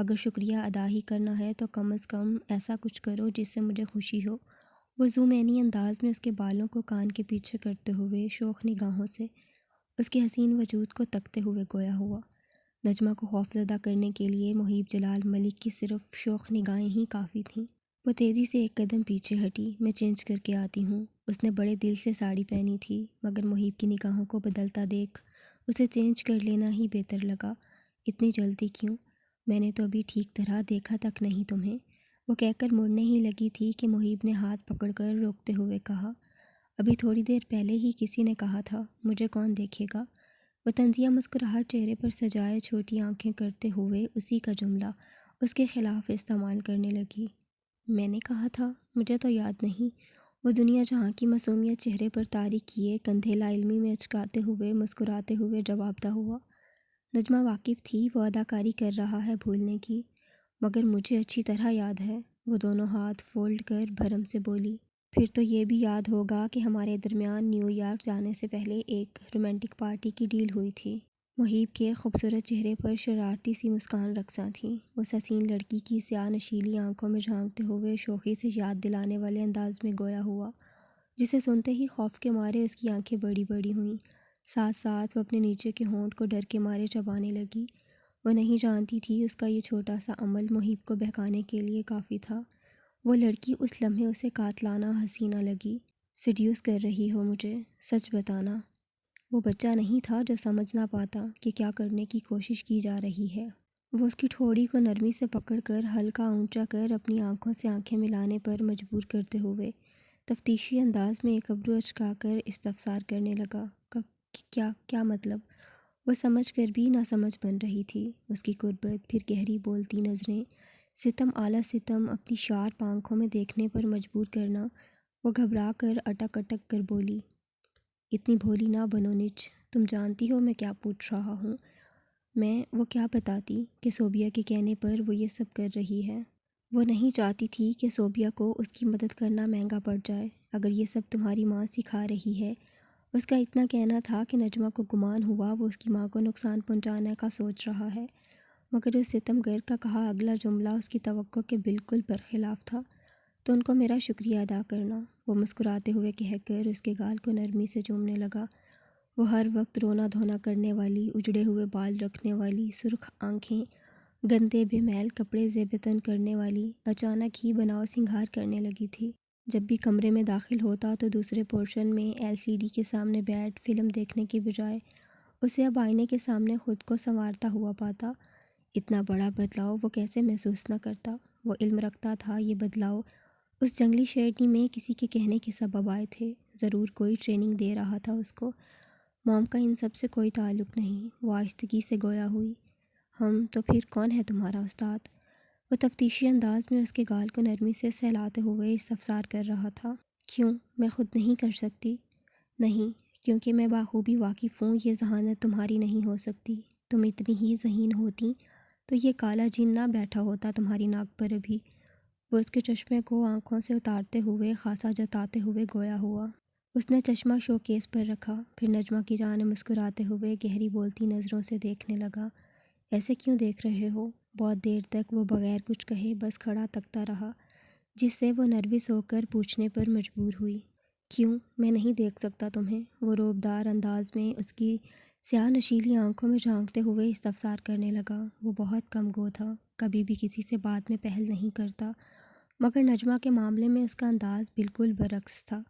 اگر شکریہ ادا ہی کرنا ہے تو کم از کم ایسا کچھ کرو جس سے مجھے خوشی ہو۔ وہ زومینی انداز میں اس کے بالوں کو کان کے پیچھے کرتے ہوئے شوخ نگاہوں سے اس کے حسین وجود کو تکتے ہوئے گویا ہوا۔ نجمہ کو خوفزدہ کرنے کے لیے محیب جلال ملک کی صرف شوخ نگاہیں ہی کافی تھیں۔ وہ تیزی سے ایک قدم پیچھے ہٹی۔ میں چینج کر کے آتی ہوں۔ اس نے بڑے دل سے ساڑی پہنی تھی، مگر محیب کی نگاہوں کو بدلتا دیکھ اسے چینج کر لینا ہی بہتر لگا۔ اتنی جلدی کیوں؟ میں نے تو ابھی ٹھیک طرح دیکھا تک نہیں تمہیں، وہ کہہ کر مڑنے ہی لگی تھی کہ محیب نے ہاتھ پکڑ کر روکتے ہوئے کہا، ابھی تھوڑی دیر پہلے ہی کسی نے کہا تھا مجھے کون دیکھے گا۔ وہ طنزیہ مسکراہٹ چہرے پر سجائے چھوٹی آنکھیں کرتے ہوئے اسی کا جملہ اس کے خلاف استعمال کرنے لگی۔ میں نے کہا تھا؟ مجھے تو یاد نہیں۔ وہ دنیا جہاں کی معصومیت چہرے پر طاری کیے کندھے لا علمی میں اچکاتے ہوئے مسکراتے ہوئے جواب دہ ہوا۔ نجمہ واقف تھی وہ اداکاری کر رہا ہے بھولنے کی، مگر مجھے اچھی طرح یاد ہے۔ وہ دونوں ہاتھ فولڈ کر بھرم سے بولی، پھر تو یہ بھی یاد ہوگا کہ ہمارے درمیان نیو یارک جانے سے پہلے ایک رومانٹک پارٹی کی ڈیل ہوئی تھی۔ محیب کے خوبصورت چہرے پر شرارتی سی مسکان رقصاں تھی۔ اس حسین لڑکی کی سیاہ نشیلی آنکھوں میں جھانکتے ہوئے شوخی سے یاد دلانے والے انداز میں گویا ہوا، جسے سنتے ہی خوف کے مارے اس کی آنکھیں بڑی بڑی ہوئیں۔ ساتھ ساتھ وہ اپنے نیچے کے ہونٹ کو ڈر کے مارے چبانے لگی۔ وہ نہیں جانتی تھی اس کا یہ چھوٹا سا عمل محیب کو بہکانے کے لیے کافی تھا۔ وہ لڑکی اس لمحے اسے قاتلانہ حسینہ لگی۔ سیڈیوس کر رہی ہو مجھے، سچ بتانا۔ وہ بچہ نہیں تھا جو سمجھ نہ پاتا کہ کیا کرنے کی کوشش کی جا رہی ہے۔ وہ اس کی ٹھوڑی کو نرمی سے پکڑ کر ہلکا اونچا کر اپنی آنکھوں سے آنکھیں ملانے پر مجبور کرتے ہوئے تفتیشی انداز میں ایک ابرو اچکا کر استفسار کرنے لگا، کیا مطلب؟ وہ سمجھ کر بھی نہ سمجھ بن رہی تھی۔ اس کی قربت، پھر گہری بولتی نظریں، ستم اعلیٰ ستم اپنی شارپ آنکھوں میں دیکھنے پر مجبور کرنا۔ وہ گھبرا کر اٹک اٹک کر بولی، اتنی بھولی نہ بنو نچ، تم جانتی ہو میں کیا پوچھ رہا ہوں۔ وہ کیا بتاتی کہ صوبیہ کے کہنے پر وہ یہ سب کر رہی ہے۔ وہ نہیں چاہتی تھی کہ صوبیہ کو اس کی مدد کرنا مہنگا پڑ جائے۔ اگر یہ سب تمہاری ماں سکھا رہی ہے۔ اس کا اتنا کہنا تھا کہ نجمہ کو گمان ہوا وہ اس کی ماں کو نقصان پہنچانے کا سوچ رہا ہے، مگر اس ستم گر کا کہا اگلا جملہ اس کی توقع کے بالکل برخلاف تھا۔ تو ان کو میرا شکریہ ادا کرنا، وہ مسکراتے ہوئے کہہ کر اس کے گال کو نرمی سے چومنے لگا۔ وہ ہر وقت رونا دھونا کرنے والی، اجڑے ہوئے بال رکھنے والی، سرخ آنکھیں، گندے بے میل کپڑے زیب تن کرنے والی، اچانک ہی بناؤ سنگھار کرنے لگی تھی۔ جب بھی کمرے میں داخل ہوتا تو دوسرے پورشن میں LCD کے سامنے بیٹھ فلم دیکھنے کے بجائے اسے اب آئینے کے سامنے خود کو سنوارتا ہوا پاتا۔ اتنا بڑا بدلاؤ وہ کیسے محسوس نہ کرتا؟ وہ علم رکھتا تھا یہ بدلاؤ اس جنگلی شیرنی میں کسی کے کہنے کے سبب آئے تھے۔ ضرور کوئی ٹریننگ دے رہا تھا اس کو۔ موم کا ان سب سے کوئی تعلق نہیں، وہ آہستگی سے گویا ہوئی۔ ہم تو پھر کون ہے تمہارا استاد؟ وہ تفتیشی انداز میں اس کے گال کو نرمی سے سہلاتے ہوئے استفسار کر رہا تھا۔ کیوں؟ میں خود نہیں کر سکتی؟ نہیں، کیونکہ میں بخوبی واقف ہوں یہ ذہانت تمہاری نہیں ہو سکتی۔ تم اتنی ہی ذہین ہوتی تو یہ کالا جن نہ بیٹھا ہوتا تمہاری ناک پر ابھی۔ وہ اس کے چشمے کو آنکھوں سے اتارتے ہوئے خاصا جتاتے ہوئے گویا ہوا۔ اس نے چشمہ شو کیس پر رکھا، پھر نجمہ کی جانب مسکراتے ہوئے گہری بولتی نظروں سے دیکھنے لگا۔ ایسے کیوں دیکھ رہے ہو؟ بہت دیر تک وہ بغیر کچھ کہے بس کھڑا تکتا رہا، جس سے وہ نروس ہو کر پوچھنے پر مجبور ہوئی، کیوں؟ میں نہیں دیکھ سکتا تمہیں؟ وہ روبدار انداز میں اس کی سیاہ نشیلی آنکھوں میں جھانکتے ہوئے استفسار کرنے لگا۔ وہ بہت کم گو تھا، کبھی بھی کسی سے بات میں پہل نہیں کرتا، مگر نجمہ کے معاملے میں اس کا انداز بالکل برعکس تھا۔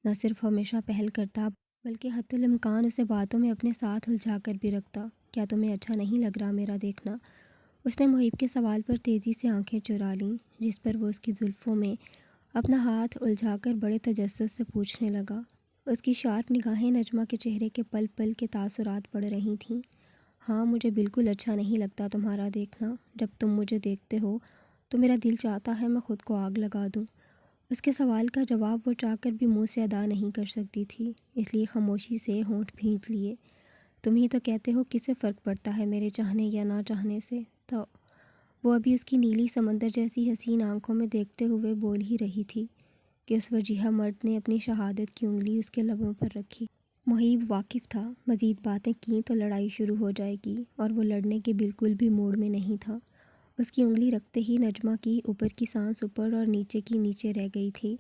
نہ صرف ہمیشہ پہل کرتا بلکہ حتی الامکان اسے باتوں میں اپنے ساتھ الجھا کر بھی رکھتا۔ کیا تمہیں اچھا نہیں لگ رہا میرا دیکھنا؟ اس نے محیب کے سوال پر تیزی سے آنکھیں چرا لیں، جس پر وہ اس کی زلفوں میں اپنا ہاتھ الجھا کر بڑے تجسس سے پوچھنے لگا۔ اس کی شارپ نگاہیں نجمہ کے چہرے کے پل پل کے تاثرات پڑھ رہی تھیں۔ ہاں، مجھے بالکل اچھا نہیں لگتا تمہارا دیکھنا۔ جب تم مجھے دیکھتے ہو تو میرا دل چاہتا ہے میں خود کو آگ لگا دوں۔ اس کے سوال کا جواب وہ چاہ کر بھی منہ سے ادا نہیں کر سکتی تھی، اس لیے خاموشی سے ہونٹ بھینچ لیے۔ تم ہی تو کہتے ہو کسے فرق پڑتا ہے میرے چاہنے یا نہ چاہنے سے؟ تو وہ ابھی اس کی نیلی سمندر جیسی حسین آنکھوں میں دیکھتے ہوئے بول ہی رہی تھی کہ اس وجیحہ مرد نے اپنی شہادت کی انگلی اس کے لبوں پر رکھی۔ محیب واقف تھا مزید باتیں کیں تو لڑائی شروع ہو جائے گی، اور وہ لڑنے کے بالکل بھی موڈ میں نہیں تھا۔ اس کی انگلی رکھتے ہی نجمہ کی اوپر کی سانس اوپر اور نیچے کی نیچے رہ گئی تھی۔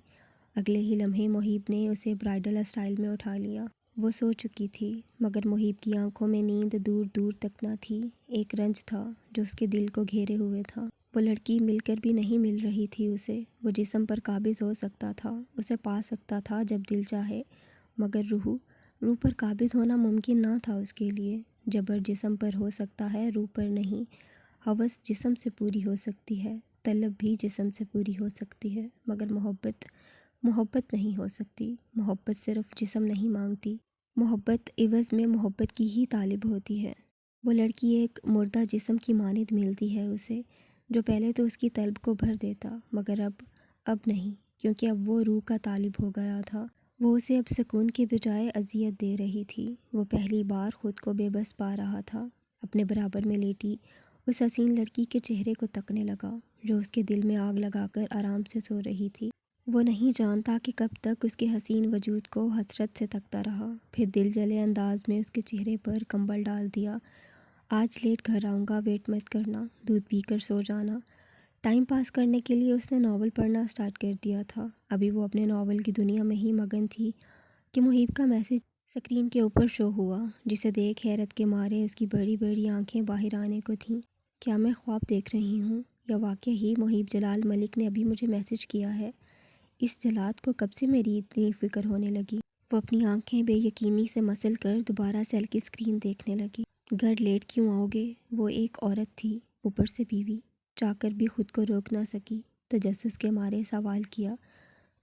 اگلے ہی لمحے محیب نے اسے برائڈل اسٹائل میں اٹھا لیا۔ وہ سو چکی تھی، مگر محیب کی آنکھوں میں نیند دور دور تک نہ تھی۔ ایک رنج تھا جو اس کے دل کو گھیرے ہوئے تھا۔ وہ لڑکی مل کر بھی نہیں مل رہی تھی اسے۔ وہ جسم پر قابض ہو سکتا تھا، اسے پا سکتا تھا جب دل چاہے، مگر روح پر قابض ہونا ممکن نہ تھا اس کے لیے۔ جبر جسم پر ہو سکتا ہے، روح پر نہیں۔ ہوس جسم سے پوری ہو سکتی ہے، طلب بھی جسم سے پوری ہو سکتی ہے، مگر محبت نہیں ہو سکتی۔ محبت صرف جسم نہیں مانگتی، محبت عوض میں محبت کی ہی طالب ہوتی ہے۔ وہ لڑکی ایک مردہ جسم کی مانند ملتی ہے اسے، جو پہلے تو اس کی طلب کو بھر دیتا، مگر اب نہیں، کیونکہ اب وہ روح کا طالب ہو گیا تھا۔ وہ اسے اب سکون کے بجائے اذیت دے رہی تھی۔ وہ پہلی بار خود کو بے بس پا رہا تھا۔ اپنے برابر میں لیٹی اس حسین لڑکی کے چہرے کو تکنے لگا، جو اس کے دل میں آگ لگا کر آرام سے سو رہی تھی۔ وہ نہیں جانتا کہ کب تک اس کے حسین وجود کو حسرت سے تکتا رہا، پھر دل جلے انداز میں اس کے چہرے پر کمبل ڈال دیا۔ آج لیٹ گھر آؤں گا، ویٹ مت کرنا، دودھ پی کر سو جانا۔ ٹائم پاس کرنے کے لیے اس نے ناول پڑھنا سٹارٹ کر دیا تھا۔ ابھی وہ اپنے ناول کی دنیا میں ہی مگن تھی کہ محیب کا میسج سکرین کے اوپر شو ہوا، جسے دیکھ حیرت کے مارے اس کی بڑی بڑی آنکھیں باہر آنے کو تھیں۔ کیا میں خواب دیکھ رہی ہوں یا واقعی ہی محیب جلال ملک نے ابھی مجھے میسج کیا ہے؟ اس جلاد کو کب سے میری اتنی فکر ہونے لگی؟ وہ اپنی آنکھیں بے یقینی سے مسل کر دوبارہ سیل کی اسکرین دیکھنے لگی۔ گھر لیٹ کیوں آؤ گے؟ وہ ایک عورت تھی، اوپر سے بیوی، چاہ کر بھی خود کو روک نہ سکی، تجسس کے مارے سوال کیا۔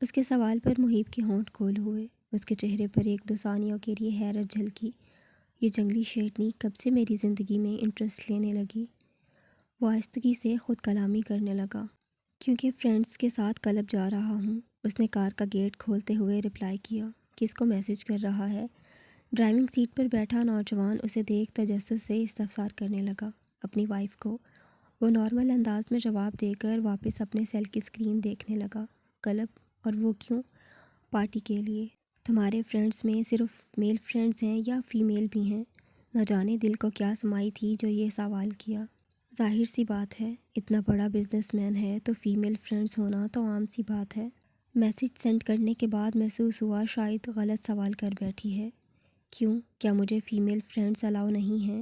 اس کے سوال پر محیب کے ہونٹ کھول ہوئے۔ اس کے چہرے پر ایک دو ثانیوں کے لیے حیرت جھلکی۔ یہ جنگلی شیرنی کب سے میری زندگی میں انٹرسٹ لینے لگی؟ وہ آہستگی سے خود کلامی کرنے لگا۔ کیونکہ فرینڈس کے ساتھ کلب جا رہا ہوں، اس نے کار کا گیٹ کھولتے ہوئے رپلائی کیا۔ کس کو میسج کر رہا ہے؟ ڈرائیونگ سیٹ پر بیٹھا نوجوان اسے دیکھ تجسس سے استفسار کرنے لگا۔ اپنی وائف کو۔ وہ نارمل انداز میں جواب دے کر واپس اپنے سیل کی اسکرین دیکھنے لگا۔ کلب؟ اور وہ کیوں؟ پارٹی کے لیے۔ تمہارے فرینڈس میں صرف میل فرینڈس ہیں یا فیمیل بھی ہیں؟ نہ جانے دل کو کیا سمائی تھی جو یہ سوال کیا۔ ظاہر سی بات ہے، اتنا بڑا بزنس مین ہے تو فیمیل فرینڈس ہونا تو عام سی بات ہے۔ میسج سینڈ کرنے کے بعد محسوس ہوا شاید غلط سوال کر بیٹھی ہے۔ کیوں؟ کیا مجھے فیمیل فرینڈس الاؤ نہیں ہیں؟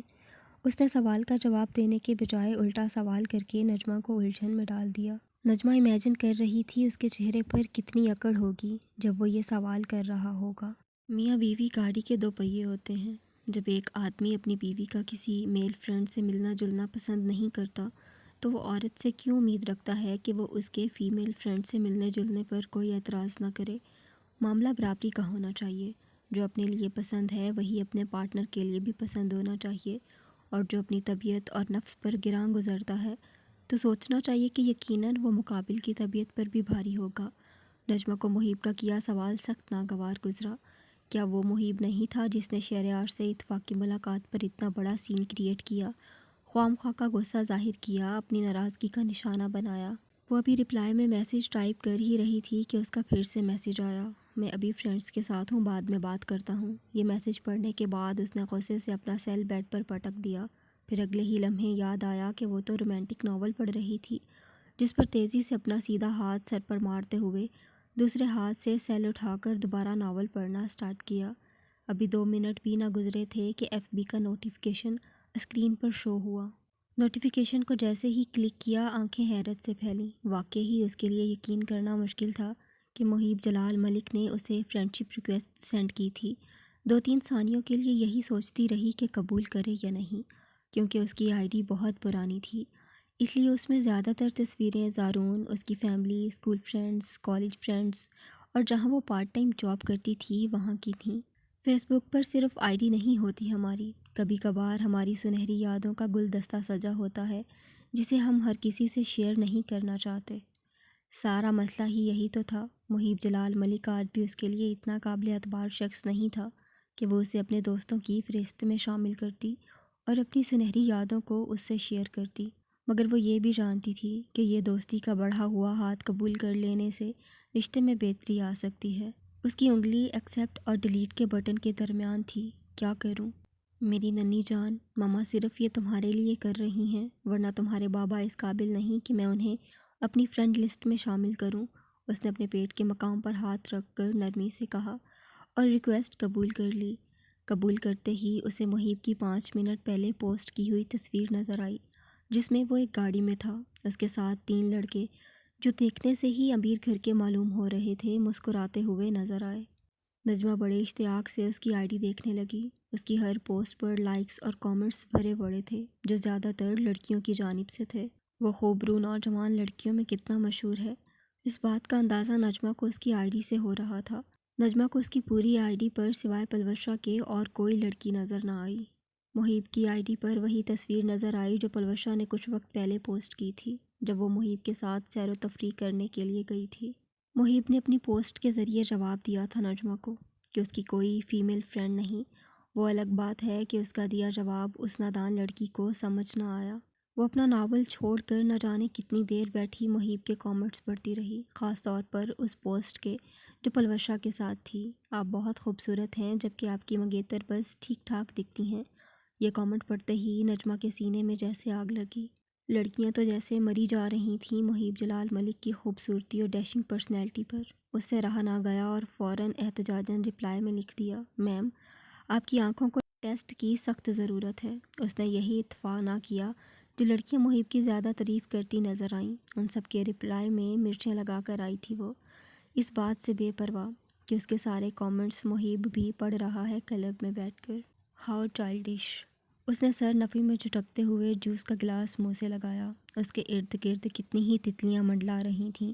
اس نے سوال کا جواب دینے کے بجائے الٹا سوال کر کے نجمہ کو الجھن میں ڈال دیا۔ نجمہ امیجن کر رہی تھی اس کے چہرے پر کتنی اکڑ ہوگی جب وہ یہ سوال کر رہا ہوگا۔ میاں بیوی گاڑی کے دو پہیے ہوتے ہیں۔ جب ایک آدمی اپنی بیوی کا کسی میل فرینڈ سے ملنا جلنا پسند نہیں کرتا تو وہ عورت سے کیوں امید رکھتا ہے کہ وہ اس کے فیمیل فرینڈ سے ملنے جلنے پر کوئی اعتراض نہ کرے؟ معاملہ برابری کا ہونا چاہیے۔ جو اپنے لیے پسند ہے وہی اپنے پارٹنر کے لیے بھی پسند ہونا چاہیے، اور جو اپنی طبیعت اور نفس پر گراں گزرتا ہے تو سوچنا چاہیے کہ یقیناً وہ مقابل کی طبیعت پر بھی بھاری ہوگا۔ نجمہ کو محیب کا کیا سوال سخت ناگوار گزرا۔ کیا وہ محیب نہیں تھا جس نے شہریار سے اتفاقی ملاقات پر اتنا بڑا سین کریٹ کیا، خواہ کا غصہ ظاہر کیا، اپنی ناراضگی کا نشانہ بنایا؟ وہ ابھی رپلائی میں میسج ٹائپ کر ہی رہی تھی کہ اس کا پھر سے میسج آیا۔ میں ابھی فرینڈس کے ساتھ ہوں، بعد میں بات کرتا ہوں۔ یہ میسج پڑھنے کے بعد اس نے غصے سے اپنا سیل بیڈ پر پٹک دیا۔ پھر اگلے ہی لمحے یاد آیا کہ وہ تو رومانٹک ناول پڑھ رہی تھی، جس پر تیزی سے اپنا سیدھا ہاتھ سر پر مارتے ہوئے دوسرے ہاتھ سے سیل اٹھا کر دوبارہ ناول پڑھنا سٹارٹ کیا۔ ابھی 2 منٹ بھی نہ گزرے تھے کہ ایف بی کا نوٹیفیکیشن اسکرین پر شو ہوا۔ نوٹیفیکیشن کو جیسے ہی کلک کیا آنکھیں حیرت سے پھیلیں۔ واقعی ہی اس کے لیے یقین کرنا مشکل تھا کہ محیب جلال ملک نے اسے فرینڈشپ ریکویسٹ سینڈ کی تھی۔ 2-3 ثانیوں کے لیے یہی سوچتی رہی کہ قبول کرے یا نہیں، کیونکہ اس کی آئی ڈی بہت پرانی تھی، اس لیے اس میں زیادہ تر تصویریں زارون، اس کی family, school friends, college friends اور جہاں وہ پارٹ ٹائم جاب کرتی تھی وہاں کی تھیں۔ فیس بک پر صرف آئی ڈی نہیں ہوتی ہماری، کبھی کبھار ہماری سنہری یادوں کا گلدستہ سجا ہوتا ہے جسے ہم ہر کسی سے شیئر نہیں کرنا چاہتے۔ سارا مسئلہ ہی یہی تو تھا۔ محیب جلال ملک آج بھی اس کے لیے اتنا قابل اعتبار شخص نہیں تھا کہ وہ اسے اپنے دوستوں کی فہرست میں شامل کرتی اور اپنی سنہری یادوں کو اس سے شیئر کرتی، مگر وہ یہ بھی جانتی تھی کہ یہ دوستی کا بڑھا ہوا ہاتھ قبول کر لینے سے رشتے میں بہتری آ سکتی ہے۔ اس کی انگلی ایکسیپٹ اور ڈیلیٹ کے بٹن کے درمیان تھی۔ کیا کروں؟ میری ننھی جان، ماما صرف یہ تمہارے لیے کر رہی ہیں، ورنہ تمہارے بابا اس قابل نہیں کہ میں انہیں اپنی فرینڈ لسٹ میں شامل کروں۔ اس نے اپنے پیٹ کے مقام پر ہاتھ رکھ کر نرمی سے کہا اور ریکویسٹ قبول کر لی۔ قبول کرتے ہی اسے محیب کی 5 منٹ پہلے پوسٹ کی ہوئی تصویر نظر آئی، جس میں وہ ایک گاڑی میں تھا۔ اس کے ساتھ 3 لڑکے، جو دیکھنے سے ہی امیر گھر کے معلوم ہو رہے تھے، مسکراتے ہوئے نظر آئے۔ نجمہ بڑے اشتیاق سے اس کی آئی ڈی دیکھنے لگی۔ اس کی ہر پوسٹ پر لائکس اور کامنٹس بھرے پڑے تھے، جو زیادہ تر لڑکیوں کی جانب سے تھے۔ وہ خوبرو نوجوان لڑکیوں میں کتنا مشہور ہے، اس بات کا اندازہ نجمہ کو اس کی آئی ڈی سے ہو رہا تھا۔ نجمہ کو اس کی پوری آئی ڈی پر سوائے پلوشہ کے اور کوئی لڑکی نظر نہ آئی۔ محیب کی آئی ڈی پر وہی تصویر نظر آئی جو پلوشہ نے کچھ وقت پہلے پوسٹ کی تھی، جب وہ محیب کے ساتھ سیر و تفریح کرنے کے لیے گئی تھی۔ محیب نے اپنی پوسٹ کے ذریعے جواب دیا تھا نجمہ کو کہ اس کی کوئی فیمیل فرینڈ نہیں۔ وہ الگ بات ہے کہ اس کا دیا جواب اس نادان لڑکی کو سمجھ نہ آیا۔ وہ اپنا ناول چھوڑ کر نہ جانے کتنی دیر بیٹھی محیب کے کامنٹس پڑھتی رہی، خاص طور پر اس پوسٹ کے جو پلوشہ کے ساتھ تھی۔ آپ بہت خوبصورت ہیں، جبکہ آپ کی منگیتر بس ٹھیک ٹھاک دکھتی ہیں۔ یہ کامنٹ پڑھتے ہی نجمہ کے سینے میں جیسے آگ لگی۔ لڑکیاں تو جیسے مری جا رہی تھیں محیب جلال ملک کی خوبصورتی اور ڈیشنگ پرسنالٹی پر۔ اس سے رہا نہ گیا اور فوراً احتجاجاً رپلائی میں لکھ دیا، میم، آپ کی آنکھوں کو ٹیسٹ کی سخت ضرورت ہے۔ اس نے یہی اتفاق نہ کیا جو لڑکیاں محیب کی زیادہ تعریف کرتی نظر آئیں۔ ان سب کے رپلائی میں مرچیں لگا کر آئی تھی وہ، اس بات سے بے پرواہ کہ اس کے سارے کامنٹس محیب بھی پڑھ رہا ہے کلب میں بیٹھ کر۔ How childish. اس نے سر نفی میں جھٹکتے ہوئے جوس کا گلاس منہ سے لگایا۔ اس کے ارد گرد کتنی ہی تتلیاں منڈلا رہی تھیں۔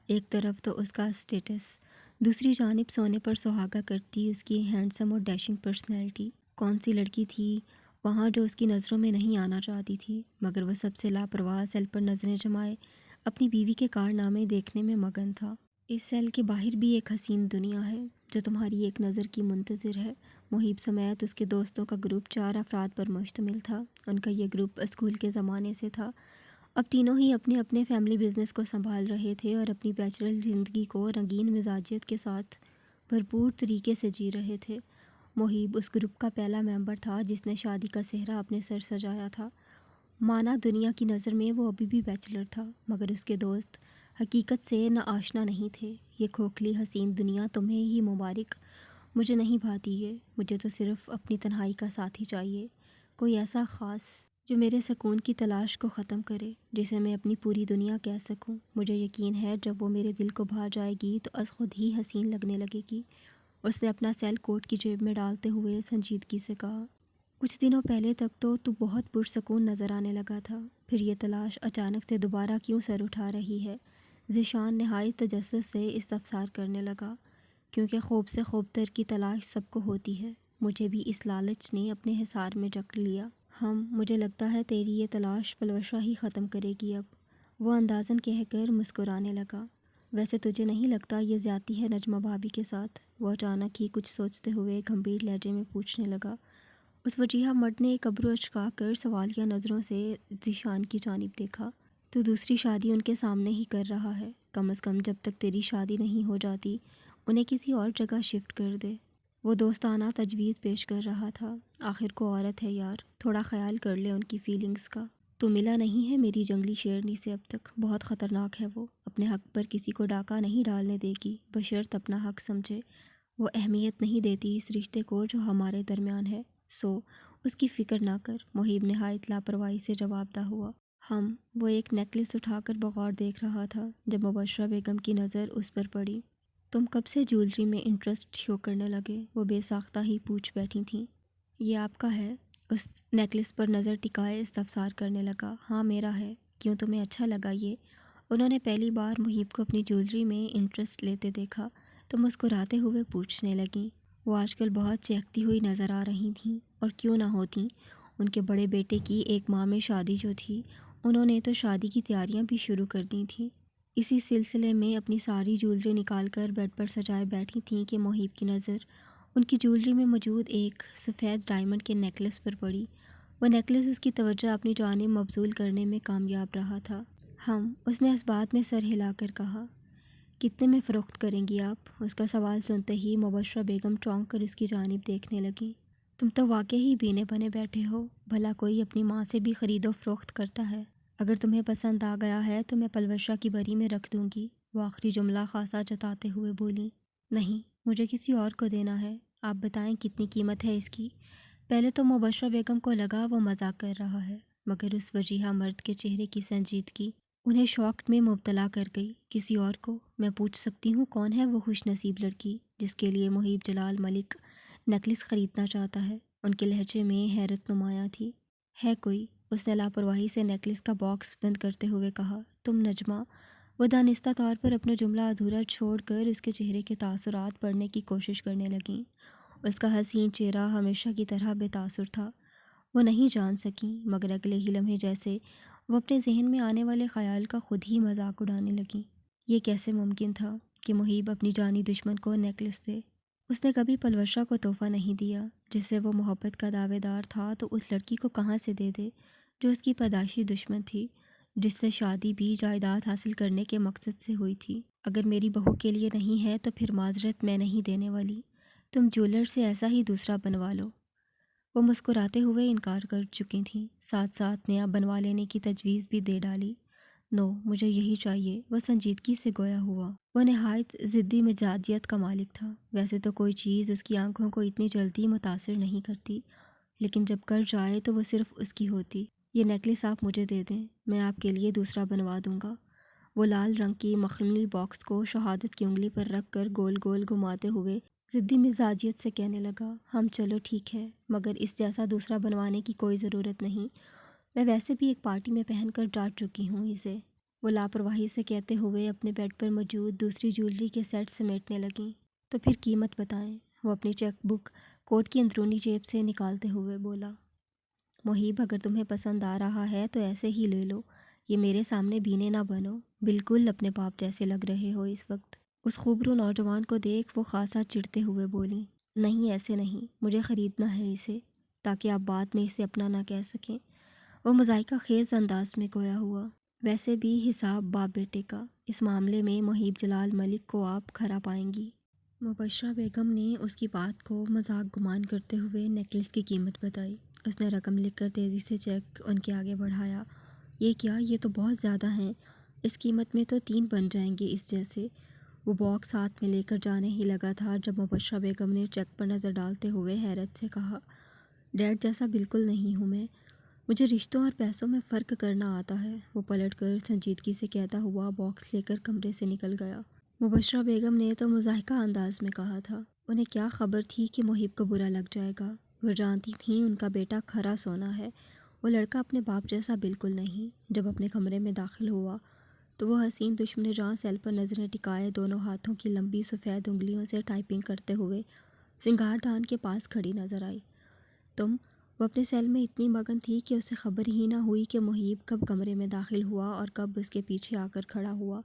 ایک طرف تو اس کا اسٹیٹس، دوسری جانب سونے پر سہاگا کرتی اس کی ہینڈسم اور ڈیشنگ پرسنالٹی۔ کون سی لڑکی تھی وہاں جو اس کی نظروں میں نہیں آنا چاہتی تھی، مگر وہ سب سے لاپرواہ سیل پر نظریں جمائے اپنی بیوی کے کارنامے دیکھنے میں مگن تھا۔ اس سیل کے باہر بھی ایک حسین دنیا ہے جو تمہاری ایک نظر کی منتظر ہے۔ محیب سمیت اس کے دوستوں کا گروپ 4 افراد پر مشتمل تھا۔ ان کا یہ گروپ اسکول کے زمانے سے تھا۔ اب تینوں ہی اپنے اپنے فیملی بزنس کو سنبھال رہے تھے اور اپنی بیچلر زندگی کو رنگین مزاجیت کے ساتھ بھرپور طریقے سے جی رہے تھے۔ محیب اس گروپ کا پہلا ممبر تھا جس نے شادی کا صحرا اپنے سر سجایا تھا۔ مانا دنیا کی نظر میں وہ ابھی بھی بیچلر تھا، مگر اس کے دوست حقیقت سے نہ آشنا نہیں تھے۔ یہ کھوکھلی حسین دنیا تمہیں ہی مبارک، مجھے نہیں بھاتی یہ۔ مجھے تو صرف اپنی تنہائی کا ساتھی چاہیے، کوئی ایسا خاص جو میرے سکون کی تلاش کو ختم کرے، جسے میں اپنی پوری دنیا کہہ سکوں۔ مجھے یقین ہے جب وہ میرے دل کو بھا جائے گی تو از خود ہی حسین لگنے لگے گی۔ اس نے اپنا سیل کوٹ کی جیب میں ڈالتے ہوئے سنجیدگی سے کہا، کچھ دنوں پہلے تک تو بہت پرسکون نظر آنے لگا تھا، پھر یہ تلاش اچانک سے دوبارہ کیوں سر اٹھا رہی ہے؟ ذیشان نہایت تجسس سے استفسار کرنے لگا، کیونکہ خوب سے خوب تر کی تلاش سب کو ہوتی ہے۔ مجھے بھی اس لالچ نے اپنے حصار میں جکڑ لیا۔ مجھے لگتا ہے تیری یہ تلاش پلوشہ ہی ختم کرے گی اب، وہ اندازاً کہہ کر مسکرانے لگا۔ ویسے تجھے نہیں لگتا یہ زیادتی ہے نجمہ بھابھی کے ساتھ؟ وہ اچانک ہی کچھ سوچتے ہوئے گمبھیر لہجے میں پوچھنے لگا۔ اس وجیہہ مرد نے ایک ابرو اچکا کر سوالیہ نظروں سے ذیشان کی جانب دیکھا۔ تو دوسری شادی ان کے سامنے ہی کر رہا ہے، کم از کم جب تک تیری شادی نہیں ہو جاتی انہیں کسی اور جگہ شفٹ کر دے۔ وہ دوستانہ تجویز پیش کر رہا تھا۔ آخر کو عورت ہے یار، تھوڑا خیال کر لے ان کی فیلنگز کا۔ تو ملا نہیں ہے میری جنگلی شیرنی سے اب تک، بہت خطرناک ہے وہ، اپنے حق پر کسی کو ڈاکہ نہیں ڈالنے دے گی، بشرط اپنا حق سمجھے۔ وہ اہمیت نہیں دیتی اس رشتے کو جو ہمارے درمیان ہے، سو اس کی فکر نہ کر۔ محیب نہایت لاپرواہی سے جواب دہ ہوا۔ وہ ایک نیکلس اٹھا کر بغور دیکھ رہا تھا جب مبشرہ بیگم کی نظر اس پر پڑی۔ تم کب سے جولری میں انٹرسٹ شو کرنے لگے؟ وہ بے ساختہ ہی پوچھ بیٹھی تھیں۔ یہ آپ کا ہے؟ اس نیکلس پر نظر ٹکائے استفسار کرنے لگا۔ ہاں میرا ہے۔ کیوں تمہیں اچھا لگا یہ؟ انہوں نے پہلی بار محیب کو اپنی جولری میں انٹرسٹ لیتے دیکھا تو مسکراتے ہوئے پوچھنے لگیں۔ وہ آج کل بہت چہکتی ہوئی نظر آ رہی تھیں، اور کیوں نہ ہوتیں، ان کے بڑے بیٹے کی 1 ماہ میں شادی جو تھی، انہوں نے تو شادی کی تیاریاں بھی شروع کر دی تھیں۔ اسی سلسلے میں اپنی ساری جولری نکال کر بیڈ پر سجائے بیٹھی تھیں کہ محیب کی نظر ان کی جولری میں موجود ایک سفید ڈائمنڈ کے نیکلس پر پڑی۔ وہ نیکلس اس کی توجہ اپنی جانب مبذول کرنے میں کامیاب رہا تھا۔ اس نے اس بات میں سر ہلا کر کہا۔ کتنے میں فروخت کریں گی آپ؟ اس کا سوال سنتے ہی مبشرہ بیگم چونک کر اس کی جانب دیکھنے لگیں۔ تم تو واقعی ہی بینے بنے بیٹھے ہو، بھلا کوئی اپنی ماں سے بھی خرید و فروخت کرتا ہے؟ اگر تمہیں پسند آ گیا ہے تو میں پلوشا کی بری میں رکھ دوں گی، وہ آخری جملہ خاصا جتاتے ہوئے بولی۔ نہیں، مجھے کسی اور کو دینا ہے، آپ بتائیں کتنی قیمت ہے اس کی؟ پہلے تو مبشرہ بیگم کو لگا وہ مذاق کر رہا ہے، مگر اس وجیحہ مرد کے چہرے کی سنجیدگی انہیں شوق میں مبتلا کر گئی۔ کسی اور کو؟ میں پوچھ سکتی ہوں کون ہے وہ خوش نصیب لڑکی جس کے لیے محیب جلال ملک نیکلس خریدنا چاہتا ہے؟ ان کے لہجے میں حیرت نمایاں تھی۔ ہے کوئی؟ اس نے لاپرواہی سے نیکلس کا باکس بند کرتے ہوئے کہا۔ تم نجمہ؟ وہ دانستہ طور پر اپنا جملہ ادھورا چھوڑ کر اس کے چہرے کے تاثرات پڑھنے کی کوشش کرنے لگیں۔ اس کا حسین چہرہ ہمیشہ کی طرح بے تاثر تھا۔ وہ نہیں جان سکیں، مگر اگلے ہی لمحے جیسے وہ اپنے ذہن میں آنے والے خیال کا خود ہی مذاق اڑانے لگیں۔ یہ کیسے ممکن تھا کہ محیب اپنی جانی دشمن کو نیکلس دے؟ اس نے کبھی پلوشا کو تحفہ نہیں دیا جس سے وہ محبت کا دعوے دار تھا، تو اس لڑکی کو کہاں سے دے دے جو اس کی پیدائشی دشمن تھی، جس سے شادی بھی جائیداد حاصل کرنے کے مقصد سے ہوئی تھی؟ اگر میری بہو کے لیے نہیں ہے تو پھر معذرت میں نہیں دینے والی، تم جولر سے ایسا ہی دوسرا بنوا لو۔ وہ مسکراتے ہوئے انکار کر چکی تھیں، ساتھ ساتھ نیا بنوا لینے کی تجویز بھی دے ڈالی۔ نو، مجھے یہی چاہیے، وہ سنجیدگی سے گویا ہوا۔ وہ نہایت ضدی مزاجیت کا مالک تھا۔ ویسے تو کوئی چیز اس کی آنکھوں کو اتنی جلدی متاثر نہیں کرتی، لیکن جب کر جائے تو وہ صرف اس کی ہوتی۔ یہ نیکلس آپ مجھے دے دیں، میں آپ کے لیے دوسرا بنوا دوں گا۔ وہ لال رنگ کی مخملی باکس کو شہادت کی انگلی پر رکھ کر گول گول گھماتے ہوئے ضدی مزاجیت سے کہنے لگا۔ ہم چلو ٹھیک ہے، مگر اس جیسا دوسرا بنوانے کی کوئی ضرورت نہیں، میں ویسے بھی ایک پارٹی میں پہن کر ڈال چکی ہوں اسے۔ وہ لاپرواہی سے کہتے ہوئے اپنے بیڈ پر موجود دوسری جیولری کے سیٹ سمیٹنے لگیں۔ تو پھر قیمت بتائیں، وہ اپنی چیک بک کوٹ کی اندرونی جیب سے نکالتے ہوئے بولا۔ محیب، اگر تمہیں پسند آ رہا ہے تو ایسے ہی لے لو، یہ میرے سامنے بینے نہ بنو، بالکل اپنے باپ جیسے لگ رہے ہو اس وقت۔ اس خوبرو نوجوان کو دیکھ وہ خاصا چڑھتے ہوئے بولیں۔ نہیں، ایسے نہیں، مجھے خریدنا ہے اسے، تاکہ آپ بعد میں اسے اپنا نہ کہہ سکیں۔ وہ مذائقہ خیز انداز میں گویا ہوا۔ ویسے بھی حساب باپ بیٹے کا، اس معاملے میں محیب جلال ملک کو آپ کھرا پائیں گی۔ مبشرہ بیگم نے اس کی بات کو مذاق گمان کرتے ہوئے نیکلس کی قیمت بتائی۔ اس نے رقم لکھ کر تیزی سے چیک ان کے آگے بڑھایا۔ یہ کیا؟ یہ تو بہت زیادہ ہیں، اس قیمت میں تو 3 بن جائیں گے اس جیسے۔ وہ باکس ہاتھ میں لے کر جانے ہی لگا تھا جب مبشرہ بیگم نے چیک پر نظر ڈالتے ہوئے حیرت سے کہا۔ ڈیڈ جیسا بالکل نہیں ہوں میں، مجھے رشتوں اور پیسوں میں فرق کرنا آتا ہے، وہ پلٹ کر سنجیدگی سے کہتا ہوا باکس لے کر کمرے سے نکل گیا۔ مبشرہ بیگم نے تو مضحکہ انداز میں کہا تھا۔ انہیں کیا خبر تھی کہ محیب کو برا لگ جائے گا؟ وہ جانتی تھیں ان کا بیٹا کھرا سونا ہے، وہ لڑکا اپنے باپ جیسا بالکل نہیں۔ جب اپنے کمرے میں داخل ہوا تو وہ حسین دشمن جاں سیل پر نظریں ٹکائے دونوں ہاتھوں کی لمبی سفید انگلیوں سے ٹائپنگ کرتے ہوئے سنگار دان کے پاس کھڑی نظر آئی۔ تم؟ وہ اپنے سیل میں اتنی مگن تھی کہ اسے خبر ہی نہ ہوئی کہ محیب کب کمرے میں داخل ہوا اور کب اس کے پیچھے آ کر کھڑا ہوا۔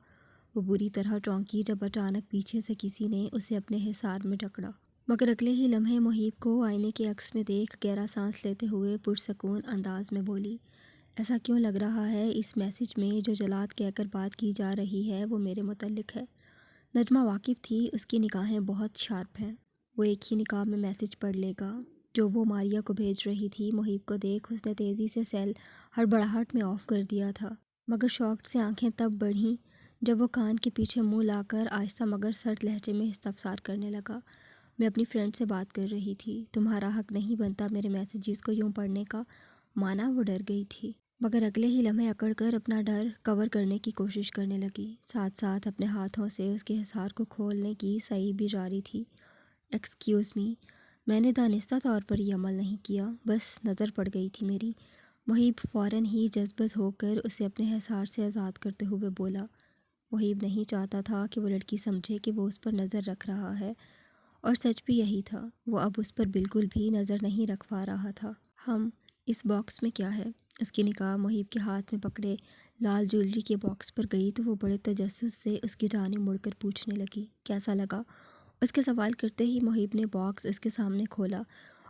وہ بری طرح چونکی جب اچانک پیچھے سے کسی نے اسے اپنے حصار میں جکڑا، مگر اگلے ہی لمحے محیب کو آئینے کے عکس میں دیکھ گہرا سانس لیتے ہوئے پرسکون انداز میں بولی۔ ایسا کیوں لگ رہا ہے اس میسج میں جو جلاد کہہ کر بات کی جا رہی ہے وہ میرے متعلق ہے؟ نجمہ واقف تھی، اس کی نگاہیں بہت شارپ ہیں، وہ ایک ہی نگاہ میں میسج پڑھ لے گا جو وہ ماریا کو بھیج رہی تھی۔ محیب کو دیکھ اس نے تیزی سے سیل ہڑبڑاہٹ میں آف کر دیا تھا، مگر شوق سے آنکھیں تب بڑھیں جب وہ کان کے پیچھے منہ لا کر آہستہ مگر سرد لہجے میں استفسار کرنے لگا۔ میں اپنی فرینڈ سے بات کر رہی تھی، تمہارا حق نہیں بنتا میرے میسیجز کو یوں پڑھنے کا۔ مانا وہ ڈر گئی تھی، مگر اگلے ہی لمحے اکڑ کر اپنا ڈر کور کرنے کی کوشش کرنے لگی، ساتھ ساتھ اپنے ہاتھوں سے اس کے حصار کو کھولنے کی سعی بھی جاری تھی۔ ایکسکیوز می، میں نے دانستہ طور پر یہ عمل نہیں کیا، بس نظر پڑ گئی تھی میری۔ محیب فوراً ہی جذبت ہو کر اسے اپنے حصار سے آزاد کرتے ہوئے بولا۔ محیب نہیں چاہتا تھا کہ وہ لڑکی سمجھے کہ وہ اس پر نظر رکھ رہا ہے، اور سچ بھی یہی تھا، وہ اب اس پر بالکل بھی نظر نہیں رکھ پا رہا تھا۔ اس باکس میں کیا ہے؟ اس کی نگاہ محیب کے ہاتھ میں پکڑے لال جیولری کے باکس پر گئی تو وہ بڑے تجسس سے اس کی جانب مڑ کر پوچھنے لگی، کیسا لگا؟ اس کے سوال کرتے ہی محیب نے باکس اس کے سامنے کھولا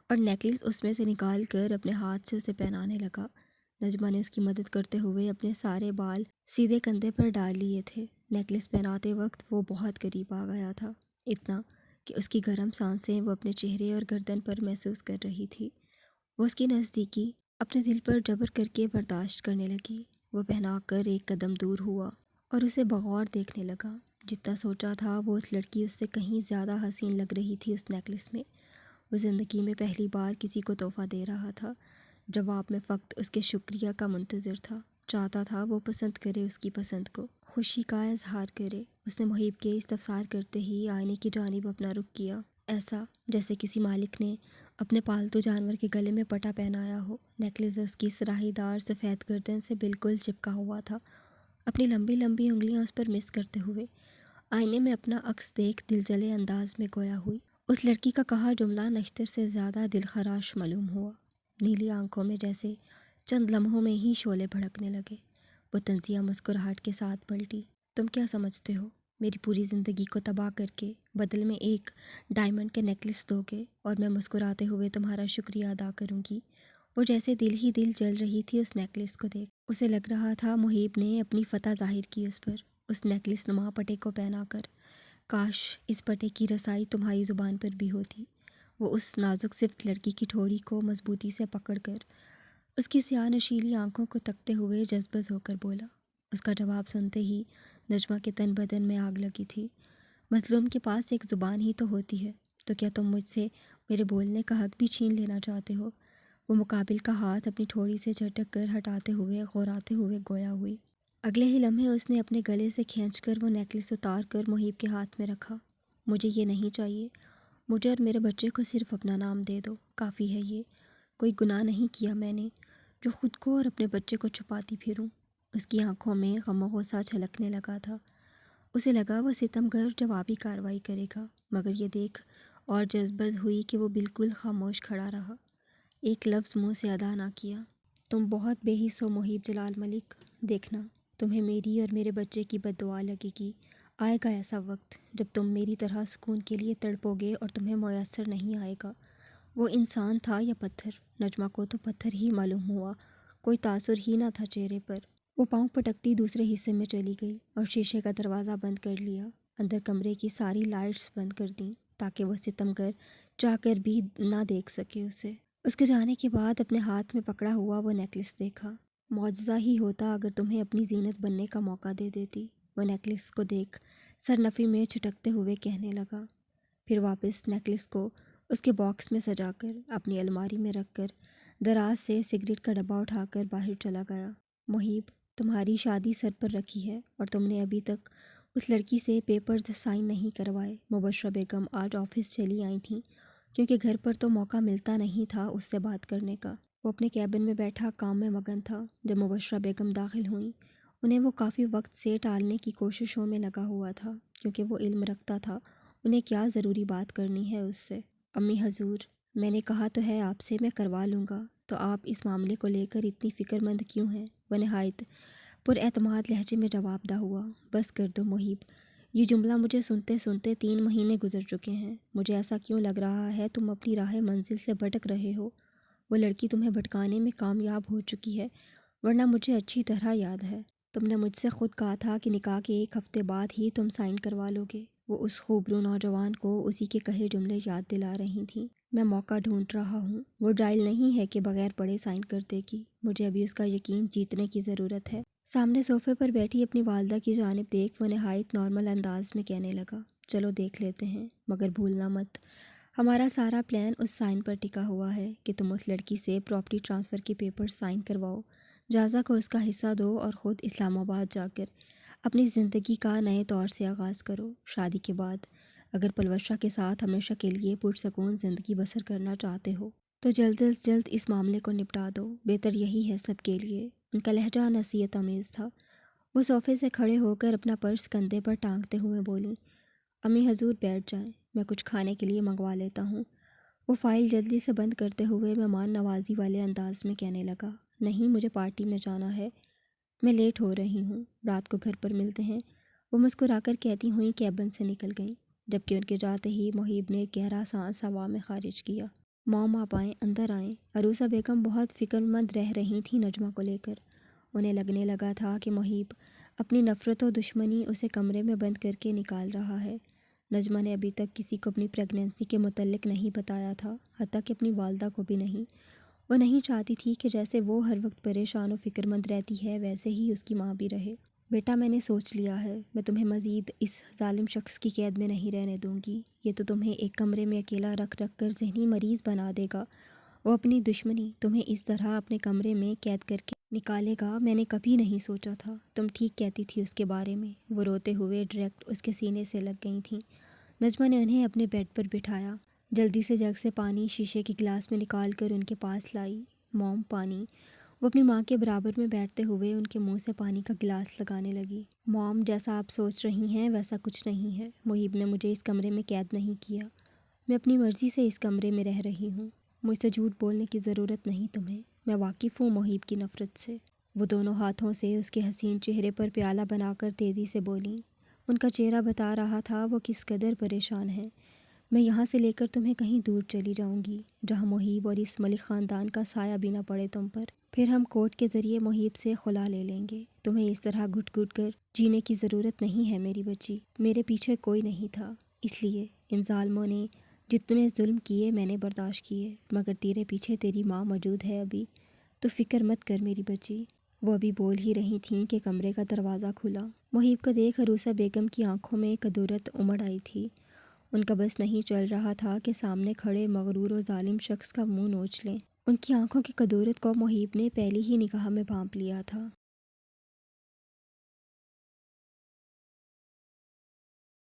اور نیکلس اس میں سے نکال کر اپنے ہاتھ سے اسے پہنانے لگا۔ نجمہ نے اس کی مدد کرتے ہوئے اپنے سارے بال سیدھے کندھے پر ڈال لیے تھے۔ نیکلس پہناتے وقت وہ بہت قریب آ گیا تھا، اتنا کہ اس کی گرم سانسیں وہ اپنے چہرے اور گردن پر محسوس کر رہی تھی۔ وہ اس کی نزدیکی اپنے دل پر جبر کر کے برداشت کرنے لگی۔ وہ پہنا کر ایک قدم دور ہوا اور اسے بغور دیکھنے لگا۔ جتنا سوچا تھا وہ اس لڑکی اس سے کہیں زیادہ حسین لگ رہی تھی اس نیکلس میں۔ وہ زندگی میں پہلی بار کسی کو تحفہ دے رہا تھا، جواب میں فقط اس کے شکریہ کا منتظر تھا۔ چاہتا تھا وہ پسند کرے اس کی پسند کو، خوشی کا اظہار کرے۔ اس نے محیب کے استفسار کرتے ہی آئینے کی جانب اپنا رخ کیا، ایسا جیسے کسی مالک نے اپنے پالتو جانور کے گلے میں پٹا پہنایا ہو۔ نیکلس اس کی سراہی دار سفید گردن سے بالکل چپکا ہوا تھا۔ اپنی لمبی لمبی انگلیاں اس پر مس کرتے ہوئے آئینے میں اپنا عکس دیکھ دلجلے انداز میں گویا ہوئی۔ اس لڑکی کا کہا جملہ نشتر سے زیادہ دل خراش معلوم ہوا۔ نیلی آنکھوں میں جیسے چند لمحوں میں ہی شعلے بھڑکنے لگے۔ وہ طنزیہ مسکراہٹ کے ساتھ پلٹی۔ تم کیا سمجھتے ہو؟ میری پوری زندگی کو تباہ کر کے بدل میں ایک ڈائمنڈ کے نیکلس دو گے اور میں مسکراتے ہوئے تمہارا شکریہ ادا کروں گی؟ وہ جیسے دل ہی دل جل رہی تھی اس نیکلس کو دیکھ۔ اسے لگ رہا تھا محیب نے اپنی فتح ظاہر کی اس پر، اس نیکلس نما پٹے کو پہنا کر۔ کاش اس پٹے کی رسائی تمہاری زبان پر بھی ہوتی۔ وہ اس نازک صفت لڑکی کی ٹھوڑی کو مضبوطی سے پکڑ کر اس کی سیاہ نشیلی آنکھوں کو تکتے ہوئے جذبز ہو کر بولا۔ اس کا جواب سنتے ہی نجمہ کے تن بدن میں آگ لگی تھی۔ مظلوم کے پاس ایک زبان ہی تو ہوتی ہے، تو کیا تم مجھ سے میرے بولنے کا حق بھی چھین لینا چاہتے ہو؟ وہ مقابل کا ہاتھ اپنی ٹھوڑی سے جھٹک کر ہٹاتے ہوئے غوراتے ہوئے گویا ہوئی۔ اگلے ہی لمحے اس نے اپنے گلے سے کھینچ کر وہ نیکلس اتار کر محیب کے ہاتھ میں رکھا۔ مجھے یہ نہیں چاہیے، مجھے اور میرے بچے کو صرف اپنا نام دے دو، کافی ہے یہ۔ کوئی گناہ نہیں کیا میں نے جو خود کو اور اپنے بچے کو چھپاتی پھروں۔ اس کی آنکھوں میں غم و غصہ چھلکنے لگا تھا۔ اسے لگا وہ ستم گر جوابی کارروائی کرے گا، مگر یہ دیکھ اور جذبز ہوئی کہ وہ بالکل خاموش کھڑا رہا، ایک لفظ منہ سے ادا نہ کیا۔ تم بہت بے حس ہو محیب جلال ملک، دیکھنا تمہیں میری اور میرے بچے کی بد دعا لگے گی۔ آئے گا ایسا وقت جب تم میری طرح سکون کے لیے تڑپو گے اور تمہیں میسر نہیں آئے گا۔ وہ انسان تھا یا پتھر؟ نجمہ کو تو پتھر ہی معلوم ہوا، کوئی تاثر ہی نہ تھا چہرے پر۔ وہ پاؤں پٹکتی دوسرے حصے میں چلی گئی اور شیشے کا دروازہ بند کر لیا۔ اندر کمرے کی ساری لائٹس بند کر دیں تاکہ وہ ستم گر چاہ کر بھی نہ دیکھ سکے اسے۔ اس کے جانے کے بعد اپنے ہاتھ میں پکڑا ہوا وہ نیکلس دیکھا۔ معجزہ ہی ہوتا اگر تمہیں اپنی زینت بننے کا موقع دے دیتی، وہ نیکلس کو دیکھ سرنفی میں چھٹکتے ہوئے کہنے لگا۔ پھر واپس نیکلس کو اس کے باکس میں سجا کر اپنی الماری میں رکھ کر دراز سے سگریٹ کا ڈبہ اٹھا کر باہر چلا گیا۔ محیب، تمہاری شادی سر پر رکھی ہے اور تم نے ابھی تک اس لڑکی سے پیپرز سائن نہیں کروائے۔ مبشرہ بیگم آج آفس چلی آئی تھیں کیونکہ گھر پر تو موقع ملتا نہیں تھا اس سے بات کرنے کا۔ وہ اپنے کیبن میں بیٹھا کام میں مگن تھا جب مبشرہ بیگم داخل ہوئیں۔ انہیں وہ کافی وقت سے ٹالنے کی کوششوں میں لگا ہوا تھا کیونکہ وہ علم رکھتا تھا انہیں کیا ضروری بات کرنی ہے اس سے۔ امی حضور، میں نے کہا تو ہے آپ سے میں کروا لوں گا، تو آپ اس معاملے کو لے کر اتنی فکر مند کیوں ہیں؟ وہ نہایت پر اعتماد لہجے میں جواب دہ ہوا۔ بس کر دو محیب، یہ جملہ مجھے سنتے سنتے 3 مہینے گزر چکے ہیں۔ مجھے ایسا کیوں لگ رہا ہے تم اپنی راہ منزل سے بھٹک رہے ہو؟ وہ لڑکی تمہیں بھٹکانے میں کامیاب ہو چکی ہے، ورنہ مجھے اچھی طرح یاد ہے تم نے مجھ سے خود کہا تھا کہ نکاح کے 1 ہفتے بعد ہی تم سائن کروا لو گے۔ وہ اس خوبرو نوجوان کو اسی کے کہے جملے یاد دلا رہی تھیں۔ میں موقع ڈھونڈ رہا ہوں، وہ ڈائل نہیں ہے کہ بغیر پڑھے سائن کر دے گی۔ مجھے ابھی اس کا یقین جیتنے کی ضرورت ہے۔ سامنے صوفے پر بیٹھی اپنی والدہ کی جانب دیکھ وہ نہایت نارمل انداز میں کہنے لگا، چلو دیکھ لیتے ہیں، مگر بھولنا مت ہمارا سارا پلان اس سائن پر ٹکا ہوا ہے کہ تم اس لڑکی سے پراپرٹی ٹرانسفر کے پیپر سائن کرواؤ، جازا کو اس کا حصہ دو اور خود اسلام آباد جا کر اپنی زندگی کا نئے طور سے آغاز کرو۔ شادی کے بعد اگر پلوشہ کے ساتھ ہمیشہ کے لیے پرسکون زندگی بسر کرنا چاہتے ہو تو جلد از جلد اس معاملے کو نپٹا دو، بہتر یہی ہے سب کے لیے۔ ان کا لہجہ نصیحت آمیز تھا۔ وہ صوفے سے کھڑے ہو کر اپنا پرس کندھے پر ٹانگتے ہوئے بولیں، امی حضور بیٹھ جائیں، میں کچھ کھانے کے لیے منگوا لیتا ہوں۔ وہ فائل جلدی سے بند کرتے ہوئے مہمان نوازی والے انداز میں کہنے لگا، نہیں مجھے پارٹی میں جانا ہے، میں لیٹ ہو رہی ہوں، رات کو گھر پر ملتے ہیں۔ وہ مسکرا کر کہتی ہوئیں کیبن سے نکل گئیں، جبکہ ان کے جاتے ہی محیب نے گہرا سانس ہوا میں خارج کیا۔ موم آپ آئیں، اندر آئیں۔ عروسہ بیگم بہت فکر مند رہ رہی تھیں نجمہ کو لے کر۔ انہیں لگنے لگا تھا کہ محیب اپنی نفرت و دشمنی اسے کمرے میں بند کر کے نکال رہا ہے۔ نجمہ نے ابھی تک کسی کو اپنی پریگنینسی کے متعلق نہیں بتایا تھا، حتیٰ کہ اپنی والدہ کو بھی نہیں۔ وہ نہیں چاہتی تھی کہ جیسے وہ ہر وقت پریشان و فکر مند رہتی ہے ویسے ہی اس کی ماں بھی رہے۔ بیٹا، میں نے سوچ لیا ہے، میں تمہیں مزید اس ظالم شخص کی قید میں نہیں رہنے دوں گی۔ یہ تو تمہیں ایک کمرے میں اکیلا رکھ رکھ کر ذہنی مریض بنا دے گا۔ وہ اپنی دشمنی تمہیں اس طرح اپنے کمرے میں قید کر کے نکالے گا، میں نے کبھی نہیں سوچا تھا۔ تم ٹھیک کہتی تھی اس کے بارے میں۔ وہ روتے ہوئے ڈائریکٹ اس کے سینے سے لگ گئی تھیں۔ نجمہ نے انہیں اپنے بیڈ پر بٹھایا، جلدی سے جگ سے پانی شیشے کے گلاس میں نکال کر ان کے پاس لائی۔ موم، پانی۔ وہ اپنی ماں کے برابر میں بیٹھتے ہوئے ان کے منہ سے پانی کا گلاس لگانے لگی۔ موم، جیسا آپ سوچ رہی ہیں ویسا کچھ نہیں ہے۔ محیب نے مجھے اس کمرے میں قید نہیں کیا، میں اپنی مرضی سے اس کمرے میں رہ رہی ہوں۔ مجھ سے جھوٹ بولنے کی ضرورت نہیں تمہیں، میں واقف ہوں محیب کی نفرت سے۔ وہ دونوں ہاتھوں سے اس کے حسین چہرے پر پیالہ بنا کر تیزی سے بولیں۔ ان کا چہرہ بتا رہا تھا وہ کس قدر پریشان ہیں۔ میں یہاں سے لے کر تمہیں کہیں دور چلی جاؤں گی، جہاں محیب اور اس ملک خاندان کا سایہ بھی نہ پڑے تم پر۔ پھر ہم کورٹ کے ذریعے محیب سے خلا لے لیں گے۔ تمہیں اس طرح گھٹ گھٹ کر جینے کی ضرورت نہیں ہے میری بچی۔ میرے پیچھے کوئی نہیں تھا، اس لیے ان ظالموں نے جتنے ظلم کیے میں نے برداشت کیے، مگر تیرے پیچھے تیری ماں موجود ہے ابھی، تو فکر مت کر میری بچی۔ وہ ابھی بول ہی رہی تھیں کہ کمرے کا دروازہ کھلا۔ محیب کو دیکھ عروسہ بیگم کی آنکھوں میں کدورت امڑ آئی تھی۔ ان کا بس نہیں چل رہا تھا کہ سامنے کھڑے مغرور و ظالم شخص کا منہ نوچ لیں۔ ان کی آنکھوں کی کدورت کو محیب نے پہلی ہی نگاہ میں بھانپ لیا تھا۔